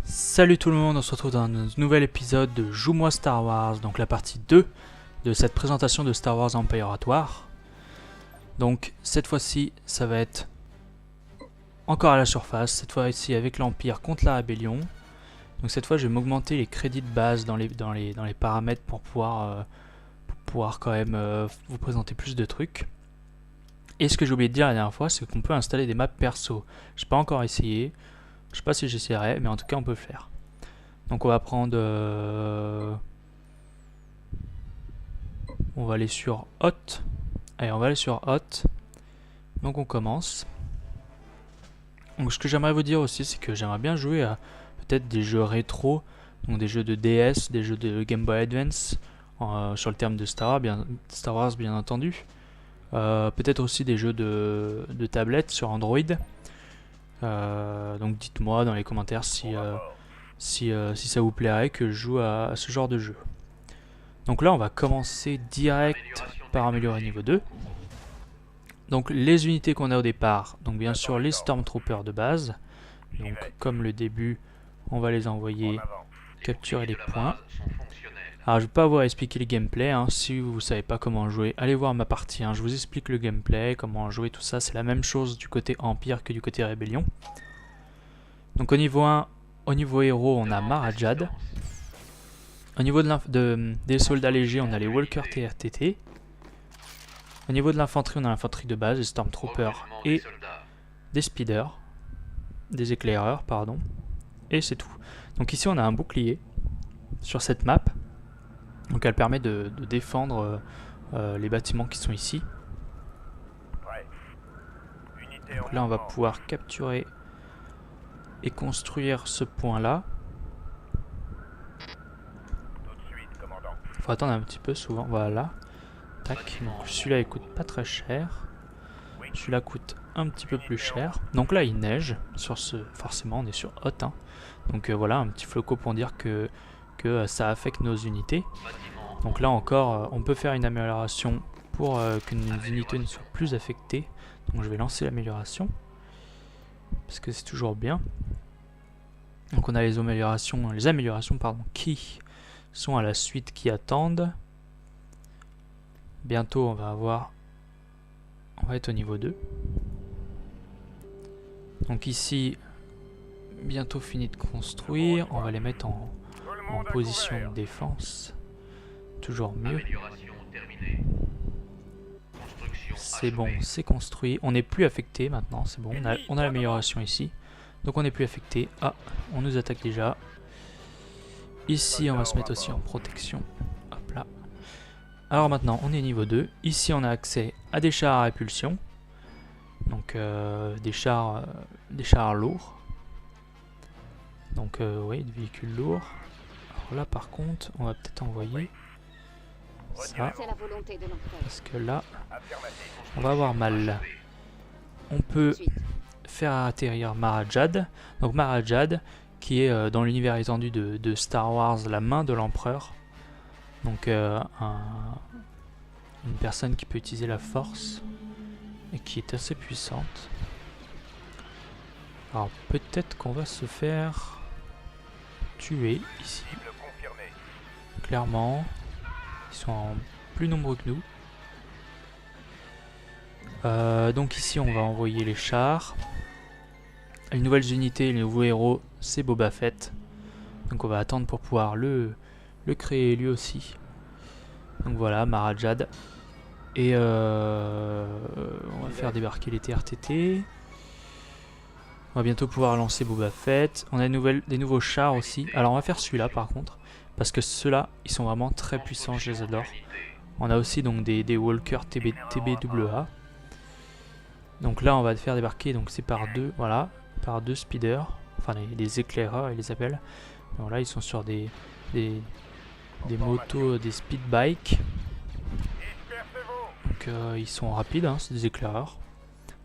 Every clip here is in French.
Salut tout le monde, on se retrouve dans un nouvel épisode de Joue-moi Star Wars, donc la partie 2 de cette présentation de Star Wars Empire at War. Donc cette fois-ci, ça va être encore à la surface, cette fois-ci avec l'Empire contre la Rébellion. Donc cette fois, je vais m'augmenter les crédits de base dans les paramètres pour pouvoir quand même vous présenter plus de trucs. Et ce que j'ai oublié de dire la dernière fois, c'est qu'on peut installer des maps perso. Je n'ai pas encore essayé. Je sais pas si j'essaierai, mais en tout cas on peut le faire. Donc on va prendre... on va aller sur Hot. Allez, on va aller sur Hot. Donc on commence. Donc ce que j'aimerais vous dire aussi, c'est que j'aimerais bien jouer à peut-être des jeux rétro, donc des jeux de DS, des jeux de Game Boy Advance, sur le terme de Star Wars bien entendu. Peut-être aussi des jeux de tablette sur Android. Donc dites-moi dans les commentaires si ça vous plairait que je joue à ce genre de jeu. Donc là on va commencer direct par améliorer niveau 2. Donc les unités qu'on a au départ, donc bien sûr les Stormtroopers de base. Donc comme le début, on va les envoyer capturer les points. Alors je vais pas vous expliquer le gameplay, hein. Si vous savez pas comment jouer, allez voir ma partie, hein. Je vous explique le gameplay, comment jouer, tout ça. C'est la même chose du côté Empire que du côté Rébellion. Donc au niveau 1, au niveau héros, on a Mara Jade. Au niveau des soldats légers, on a les Walkers TRTT. Au niveau de l'infanterie, on a l'infanterie de base, les Stormtroopers et des Speeders. Des éclaireurs, pardon. Et c'est tout. Donc ici, on a un bouclier sur cette map. Donc elle permet de défendre les bâtiments qui sont ici. Donc là, on va pouvoir capturer et construire ce point là. Faut attendre un petit peu souvent, voilà. Tac, donc celui-là il coûte pas très cher. Celui-là coûte un petit peu plus cher. Donc là il neige, sur forcément on est sur Hot, hein. Donc voilà, un petit floco pour dire que ça affecte nos unités. Donc là encore, on peut faire une amélioration pour que nos unités ne soient plus affectées. Donc je vais lancer l'amélioration, parce que c'est toujours bien. Donc on a les améliorations qui sont à la suite, qui attendent. Bientôt on va être au niveau 2. Donc ici, bientôt fini de construire. On va les mettre en position de défense. Toujours mieux. C'est bon, c'est construit. On n'est plus affecté maintenant, c'est bon. On a l'amélioration ici. Donc on n'est plus affecté. Ah, on nous attaque déjà. Ici, on va se mettre aussi en protection. Hop là. Alors maintenant, on est niveau 2. Ici, on a accès à des chars à répulsion. Donc des chars lourds. Donc oui, des véhicules lourds. Alors là, par contre, on va peut-être envoyer ça. Parce que là, on va avoir mal. On peut faire atterrir Mara Jade. Donc Mara Jade, qui est dans l'univers étendu de Star Wars, la main de l'empereur. Donc une personne qui peut utiliser la force et qui est assez puissante. Alors peut-être qu'on va se faire tuer ici. Clairement, ils sont plus nombreux que nous. Donc ici on va envoyer les chars. Les nouvelles unités, les nouveaux héros, c'est Boba Fett. Donc on va attendre pour pouvoir le créer lui aussi. Donc voilà, Mara Jade. Et on va faire débarquer les TRTT. On va bientôt pouvoir lancer Boba Fett. On a des nouveaux chars aussi. Alors on va faire celui-là par contre, parce que ceux-là, ils sont vraiment très puissants, je les adore. On a aussi donc des Walkers TBWA. Donc là on va faire débarquer, donc c'est par deux, voilà, par deux speeders, enfin les éclaireurs ils les appellent. Donc là ils sont sur des motos, des speed bikes. Donc ils sont rapides, hein, c'est des éclaireurs,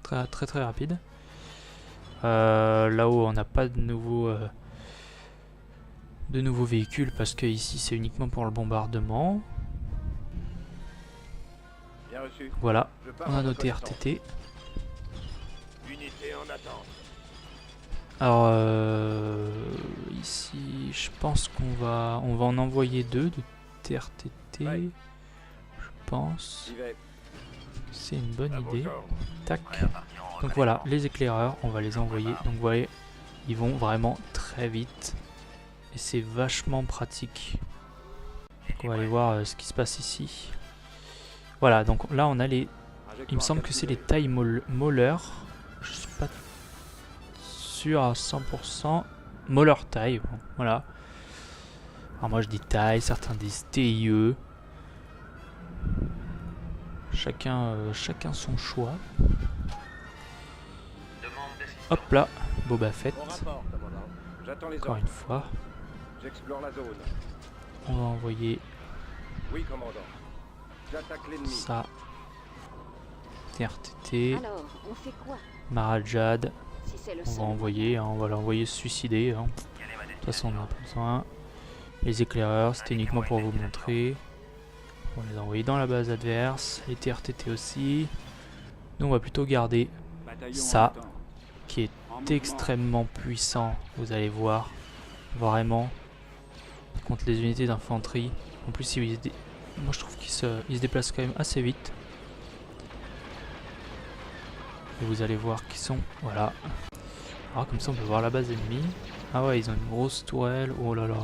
très très très rapides. Là-haut on n'a pas de nouveaux véhicules parce que ici c'est uniquement pour le bombardement. Voilà, on a nos TRTT. Alors je pense qu'on va en envoyer 2 de TRTT. Ouais. Je pense J'y vais. que c'est une bonne idée. Tac. Donc voilà, les éclaireurs, on va les envoyer. Donc vous voyez, ils vont vraiment très vite. Et c'est vachement pratique. Donc on va aller voir ce qui se passe ici. Voilà, donc là on a les... Il me semble que c'est les tailles mauleurs. Je suis pas sûr à 100%. Mauler taille, bon, voilà. Alors moi je dis taille, certains disent TIE. Chacun son choix. Hop là, Boba Fett. Au rapport, commandant. J'attends les Encore ordres. une fois. J'explore la zone. On va envoyer Oui, commandant. J'attaque l'ennemi. ça. TRTT. Alors, on fait quoi Marajad. si c'est le On va seul envoyer, hein, on va l'envoyer se suicider. Hein. De toute façon, on n'a pas besoin. Les éclaireurs, c'était uniquement pour vous montrer. On les a envoyés dans la base adverse. Les TRTT aussi. Nous, on va plutôt garder ça, qui est extrêmement puissant. Vous allez voir. Vraiment. Contre les unités d'infanterie. En plus, moi, je trouve qu'il se déplace quand même assez vite. Et vous allez voir qu'ils sont... Voilà. Alors comme ça on peut voir la base ennemie. Ah ouais, ils ont une grosse tourelle. Oh là là.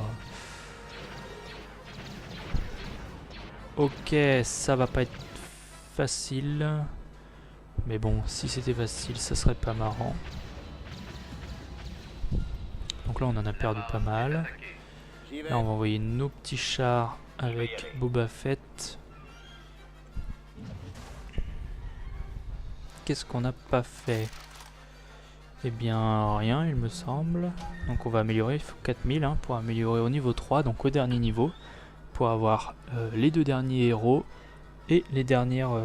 Ok, ça va pas être facile. Mais bon, si c'était facile, ça serait pas marrant. Donc là on en a perdu pas mal. J'y vais. Là on va envoyer nos petits chars avec Boba Fett. Qu'est-ce qu'on n'a pas fait? Eh bien rien il me semble. Donc on va améliorer, il faut 4000 hein, pour améliorer au niveau 3, donc au dernier niveau. Pour avoir les 2 derniers héros et les dernières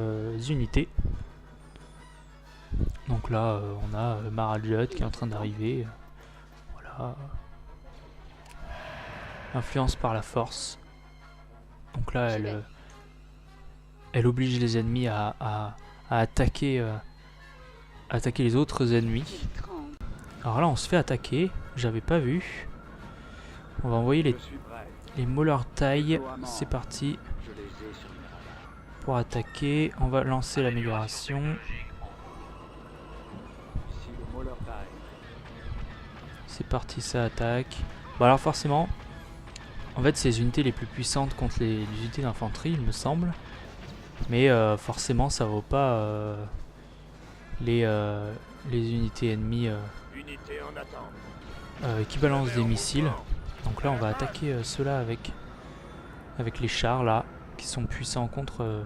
unités. Donc là on a Marajad qui est en train d'arriver. Voilà. Influence par la force. Donc là elle oblige les ennemis à attaquer les autres ennemis. qu'il tremble. Alors là on se fait attaquer, j'avais pas vu. On va envoyer Je suis prêt. les Mauler taille, c'est parti Je les ai sur mes radars. pour attaquer. On va lancer l'amélioration. Ici le Mauler taille. C'est parti, ça attaque. Bon alors forcément, en fait c'est les unités les plus puissantes contre les unités d'infanterie il me semble. Mais forcément ça vaut pas les unités ennemies Unité en attente. qui balancent des missiles. Donc là on va attaquer ceux-là avec les chars là qui sont puissants contre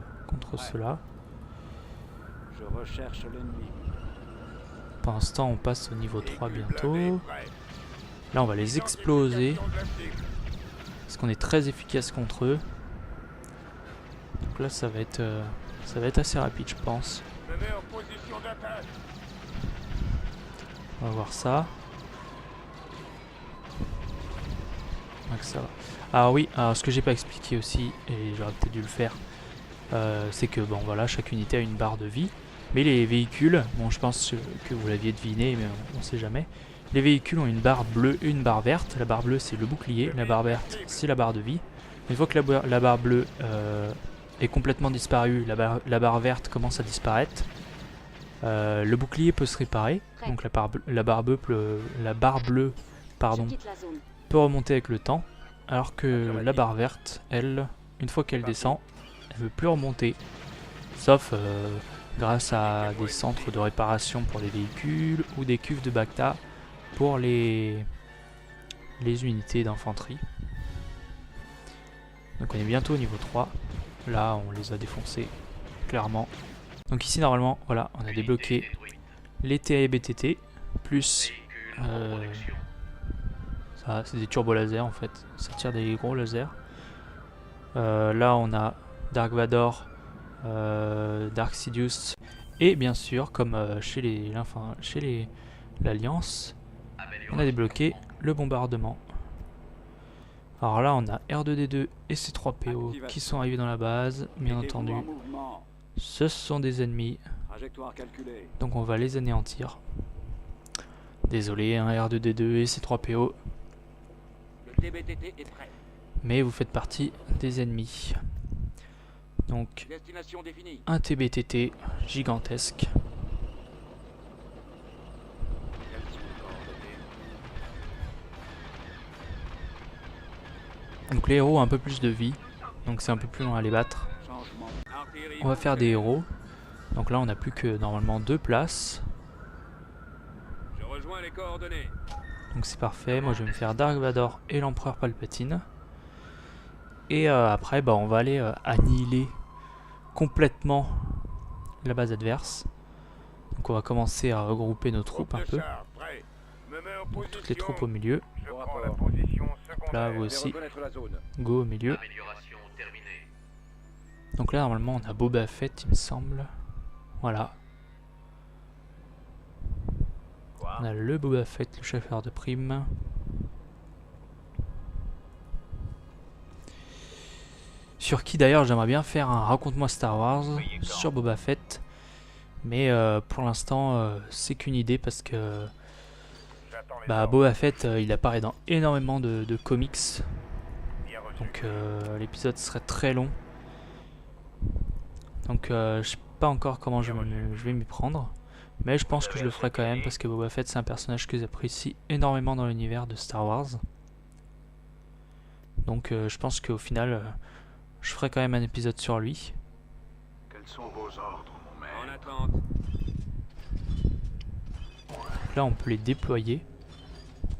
ceux-là. Je recherche l'ennemi. Pendant ce temps on passe au niveau 3 bientôt. Là on va les exploser parce qu'on est très efficace contre eux. Donc là ça va être assez rapide je pense. Je vais en position d'attaque. On va voir ça. Donc ça va. Ah oui, alors ce que j'ai pas expliqué aussi, et j'aurais peut-être dû le faire, c'est que bon voilà, chaque unité a une barre de vie. Mais les véhicules, bon je pense que vous l'aviez deviné, mais on sait jamais. Les véhicules ont une barre bleue et une barre verte. La barre bleue c'est le bouclier, la barre verte c'est la barre de vie. Une fois que la barre bleue est complètement disparue, la barre verte commence à disparaître. Le bouclier peut se réparer, donc la barre bleue pardon, Je quitte la zone. peut remonter avec le temps, alors que la barre verte, elle, une fois qu'elle descend, elle ne veut plus remonter. Sauf grâce à des centres de réparation pour les véhicules ou des cuves de Bacta pour les unités d'infanterie. Donc on est bientôt au niveau 3. Là on les a défoncés, clairement. Donc ici normalement, voilà, on a débloqué les TA et BTT, plus... ça c'est des turbo lasers en fait, ça tire des gros lasers. Là on a Dark Vador, Dark Sidious, et bien sûr comme chez l'Alliance, on a débloqué le bombardement. Alors là on a R2D2 et C3PO qui sont arrivés dans la base, bien entendu. Ce sont des ennemis, Trajectoire calculée. donc on va les anéantir. Désolé, hein, R2D2 et C3PO. TBTT est prêt. Mais vous faites partie des ennemis. Donc, Destination définie. un TBTT gigantesque. Quelles sont les coordonnées? Donc les héros ont un peu plus de vie. Donc c'est un peu plus long à les battre. Changement. Artillerie On va faire des héros. Donc là on n'a plus que normalement 2 places. Je rejoins les coordonnées. Donc c'est parfait. Moi je vais me faire Dark Vador et l'Empereur Palpatine. Et après bah, on va aller annihiler complètement la base adverse. Donc on va commencer à regrouper nos troupes un peu. Donc toutes les troupes au milieu. Je prends la position Là secondaire. vous aussi. Reconnaître la zone. Go au milieu. Donc là normalement on a Boba Fett il me semble. Voilà. On a le Boba Fett, le chasseur de primes. Sur qui d'ailleurs j'aimerais bien faire un raconte-moi Star Wars sur Boba Fett. Mais pour l'instant c'est qu'une idée parce que bah, Boba Fett il apparaît dans énormément de comics. Donc l'épisode serait très long. Donc je sais pas encore comment je vais m'y prendre. Mais je pense que je le ferai quand même parce que Boba Fett c'est un personnage que j'apprécie énormément dans l'univers de Star Wars. Donc je pense qu'au final je ferai quand même un épisode sur lui. Quels sont vos ordres, mon maître? En attente. Donc là on peut les déployer.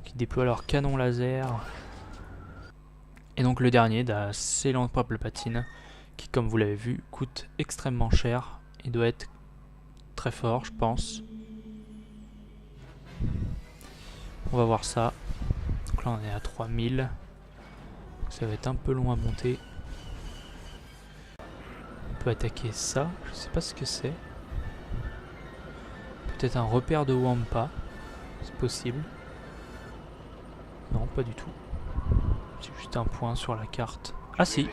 Qui déploient leur canon laser. Et donc le dernier c'est l'Empereur Palpatine. Qui comme vous l'avez vu coûte extrêmement cher. Il doit être très fort je pense. On va voir ça. Donc là on est à 3000. Ça va être un peu long à monter. On peut attaquer ça. Je sais pas ce que c'est. Peut-être un repère de Wampa. C'est possible. Non pas du tout. C'est juste un point sur la carte. Ah si.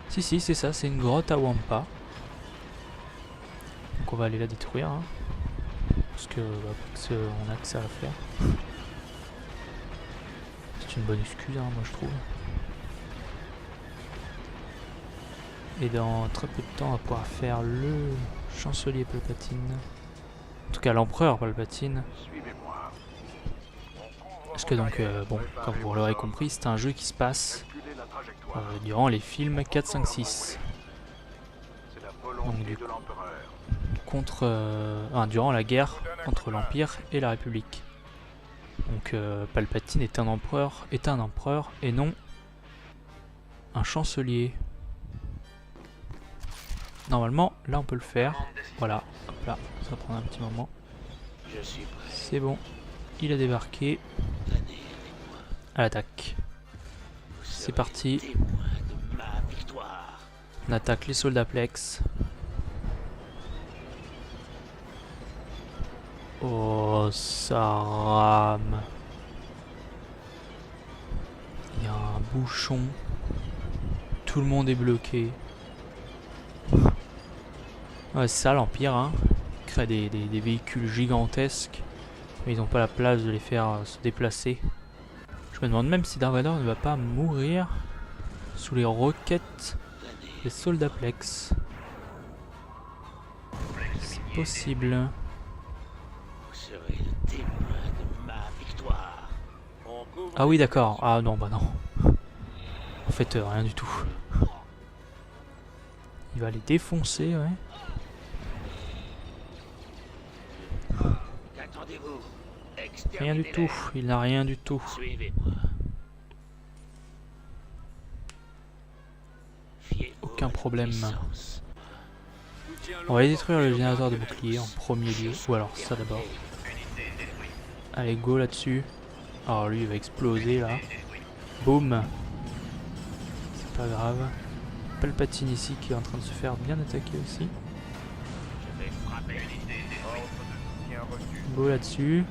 Si c'est ça, c'est une grotte à Wampa. Donc on va aller la détruire hein. Parce que on a que ça à faire. C'est une bonne excuse hein, moi je trouve. Et dans très peu de temps on va pouvoir faire le chancelier Palpatine. En tout cas l'empereur Palpatine. Parce que donc bon, comme vous l'aurez compris, c'est un jeu qui se passe durant les films 4, 5, 6. Donc durant la guerre entre l'Empire et la République. Donc Palpatine est un empereur et non un chancelier. Normalement, là on peut le faire. Voilà, hop là, ça va prendre un petit moment. C'est bon, il a débarqué. À l'attaque. C'est parti. On attaque les soldats Plex. Oh, ça rame. Il y a un bouchon. Tout le monde est bloqué. Ouais, c'est ça l'Empire, hein. Ils créent des véhicules gigantesques. Mais ils n'ont pas la place de les faire se déplacer. Je me demande même si Dark Vador ne va pas mourir sous les roquettes des soldats Plex. C'est possible. Ah oui d'accord. Ah non bah non. En fait rien du tout. Il va les défoncer ouais. Rien du tout, il n'a rien du tout. Aucun problème. On va aller détruire le générateur de bouclier en premier lieu. Ou alors ça d'abord. Allez go là-dessus. Alors lui il va exploser là. Boum. C'est pas grave. Palpatine ici qui est en train de se faire bien attaquer aussi. Go là-dessus.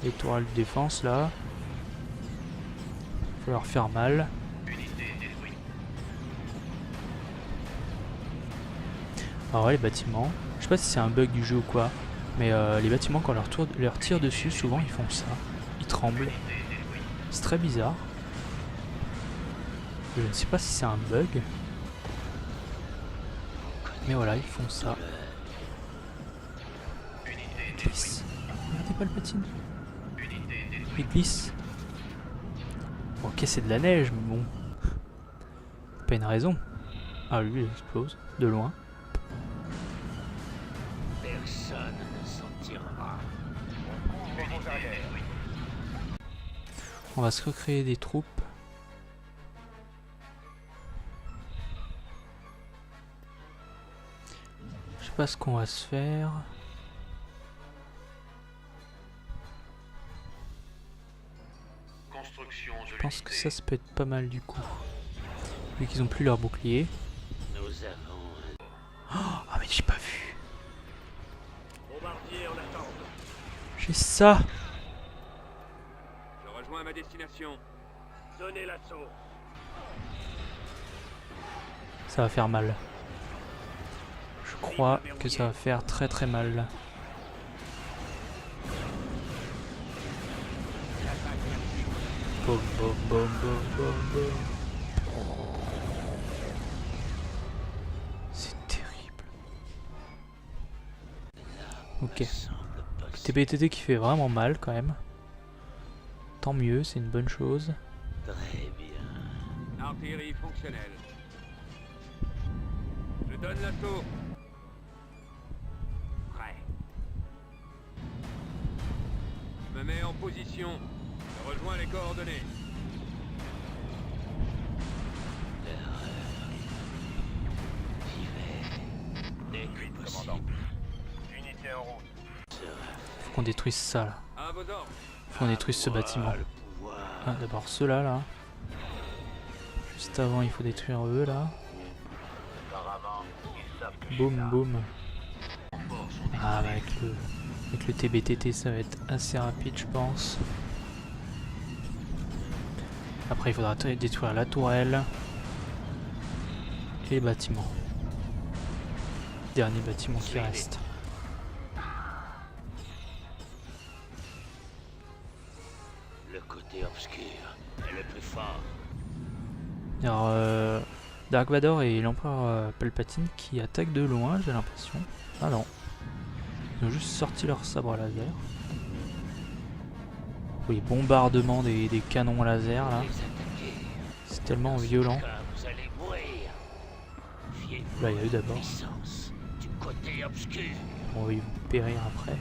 Les tourelles de défense là. Faut leur faire mal. Alors ouais, les bâtiments. Je sais pas si c'est un bug du jeu ou quoi. Mais les bâtiments quand on leur tire dessus souvent ils font ça. Ils tremblent. C'est très bizarre. Je ne sais pas si c'est un bug. Mais voilà, ils font ça. Il glisse. Regardez Palpatine. Il glisse. Ok, c'est de la neige, mais bon. Pas une raison. Ah, lui, il explose. De loin. Personne ne s'en tirera. On va se recréer des troupes. Je sais pas ce qu'on va se faire. Je pense que ça peut être pas mal du coup. Vu qu'ils ont plus leur bouclier. Nous avons Ah mais j'ai pas vu. Bombardier en attente. J'ai ça. Je rejoins ma destination. Donnez l'assaut. Ça va faire mal. Je crois que ça va faire très très mal. Boum, boum, boum, boum, boum, boum. C'est terrible. Ok. TBTT qui fait vraiment mal quand même. Tant mieux, c'est une bonne chose. très bien. Artillerie fonctionnelle. Je donne l'assaut. Prêt. Je me mets en position. Je rejoins les coordonnées. J'y vais. Dès que possible. Unité en route. Faut qu'on détruise ça là. À vos ordres. Faut qu'on détruise ce bâtiment. Le pouvoir. Ah, d'abord ceux-là là. Juste avant il faut détruire eux là. Boum boum. Ah bah, avec le TBTT ça va être assez rapide je pense. Après il faudra détruire la tourelle. Et les bâtiments. Dernier bâtiment qui reste. Le côté obscur est le plus fort. Alors Dark Vador et l'empereur Palpatine qui attaquent de loin j'ai l'impression. Ah non. Ils ont juste sorti leur sabre laser. Oui, bombardement des canons laser là. Les attaquer. C'est tellement violent. Car vous allez mourir. Fiez-vous Là il y a eu à la d'abord. puissance du côté obscur. Bon, ils vont périr après.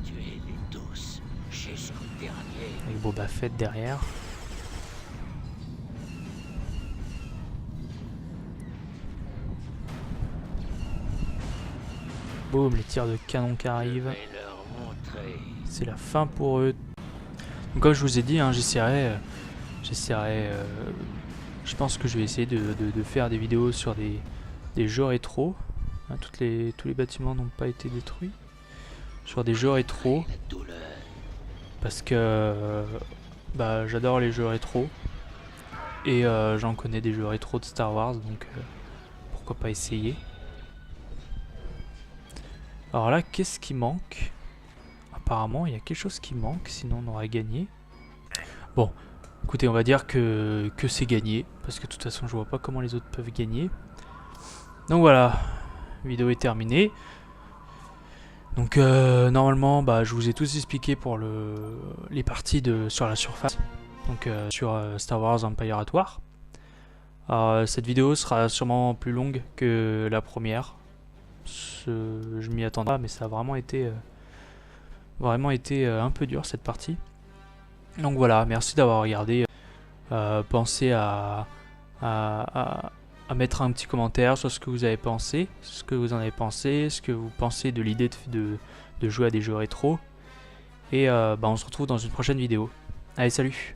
Tuez-les tous jusqu'au dernier. Avec Boba Fett derrière. Boum, les tirs de canon qui arrivent. Je vais leur montrer. C'est la fin pour eux. Donc comme je vous ai dit, hein, j'essaierai, je pense que je vais essayer de faire des vidéos sur des jeux rétro. Hein, tous les bâtiments n'ont pas été détruits. Sur des jeux rétro. La douleur. Parce que bah, j'adore les jeux rétro. Et j'en connais des jeux rétro de Star Wars, donc pourquoi pas essayer. Alors là, qu'est-ce qui manque? Apparemment, il y a quelque chose qui manque, sinon on aurait gagné. Bon, écoutez, on va dire que c'est gagné, parce que de toute façon, je vois pas comment les autres peuvent gagner. Donc voilà, la vidéo est terminée. Donc normalement, bah, je vous ai tous expliqué pour les parties sur la surface, donc sur Star Wars Empire at War. Alors, cette vidéo sera sûrement plus longue que la première. Je m'y attendais pas, mais ça a vraiment été un peu dur cette partie. Donc voilà, merci d'avoir regardé. Pensez à mettre un petit commentaire sur ce que vous avez pensé, ce que vous en avez pensé, ce que vous pensez de l'idée de jouer à des jeux rétro. Et bah, on se retrouve dans une prochaine vidéo. Allez, salut!